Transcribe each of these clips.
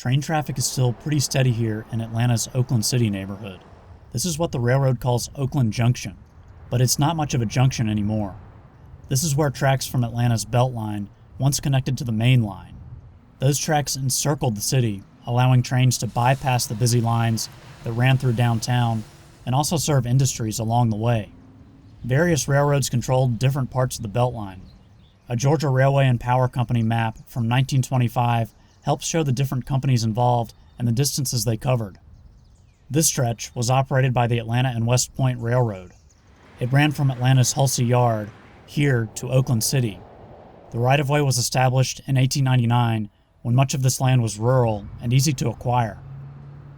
train traffic is still pretty steady here in Atlanta's Oakland City neighborhood. This is what the railroad calls Oakland Junction, but it's not much of a junction anymore. This is where tracks from Atlanta's Beltline once connected to the main line. Those tracks encircled the city, allowing trains to bypass the busy lines that ran through downtown and also serve industries along the way. Various railroads controlled different parts of the Beltline. A Georgia Railway and Power Company map from 1925 helps show the different companies involved and the distances they covered. This stretch was operated by the Atlanta and West Point Railroad. It ran from Atlanta's Hulsey Yard, here, to Oakland City. The right-of-way was established in 1899 when much of this land was rural and easy to acquire.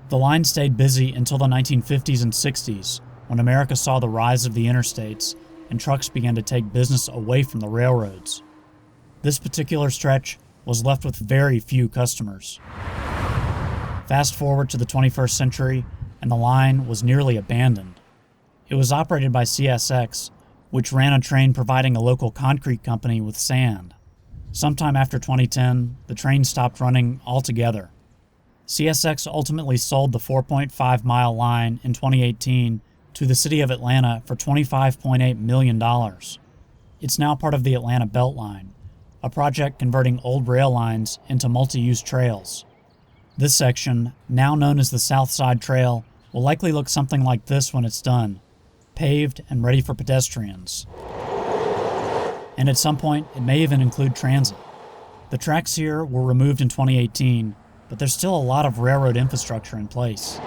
The line stayed busy until the 1950s and 60s, when America saw the rise of the interstates and trucks began to take business away from the railroads. This particular stretch was left with very few customers. Fast forward to the 21st century, and the line was nearly abandoned. It was operated by CSX, which ran a train providing a local concrete company with sand. Sometime after 2010, the train stopped running altogether. CSX ultimately sold the 4.5-mile line in 2018 to the city of Atlanta for $25.8 million. It's now part of the Atlanta Beltline, a project converting old rail lines into multi-use trails. This section, now known as the Southside Trail, will likely look something like this when it's done, paved and ready for pedestrians. And at some point, it may even include transit. The tracks here were removed in 2018, but there's still a lot of railroad infrastructure in place.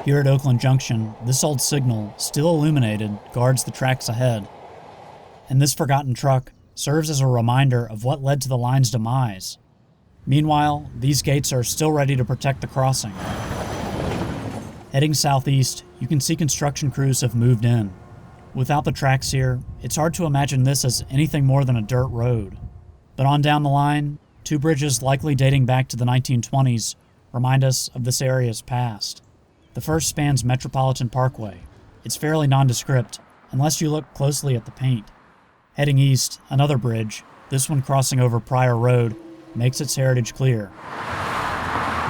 Here at Oakland Junction, this old signal, still illuminated, guards the tracks ahead. And this forgotten truck serves as a reminder of what led to the line's demise. Meanwhile, these gates are still ready to protect the crossing. Heading southeast, you can see construction crews have moved in. Without the tracks here, it's hard to imagine this as anything more than a dirt road. But on down the line, two bridges likely dating back to the 1920s remind us of this area's past. The first spans Metropolitan Parkway. It's fairly nondescript, unless you look closely at the paint. Heading east, another bridge, this one crossing over Pryor Road, makes its heritage clear.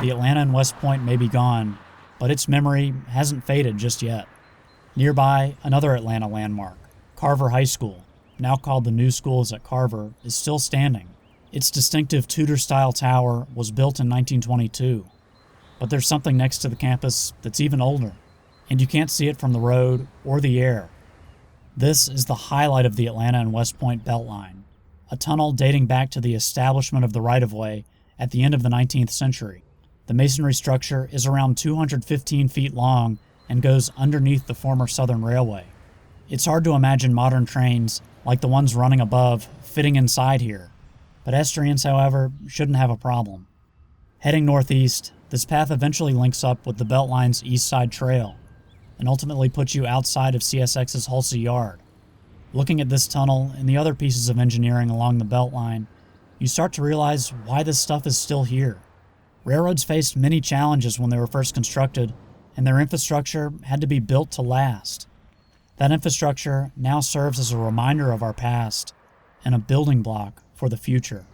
The Atlanta and West Point may be gone, but its memory hasn't faded just yet. Nearby, another Atlanta landmark, Carver High School, now called the New Schools at Carver, is still standing. Its distinctive Tudor-style tower was built in 1922. But there's something next to the campus that's even older, and you can't see it from the road or the air. This is the highlight of the Atlanta and West Point Beltline, a tunnel dating back to the establishment of the right-of-way at the end of the 19th century. The masonry structure is around 215 feet long and goes underneath the former Southern Railway. It's hard to imagine modern trains, like the ones running above, fitting inside here. Pedestrians, however, shouldn't have a problem. Heading northeast, this path eventually links up with the Beltline's East Side Trail, and ultimately puts you outside of CSX's Hulsey Yard. Looking at this tunnel and the other pieces of engineering along the Beltline, you start to realize why this stuff is still here. Railroads faced many challenges when they were first constructed, and their infrastructure had to be built to last. That infrastructure now serves as a reminder of our past and a building block for the future.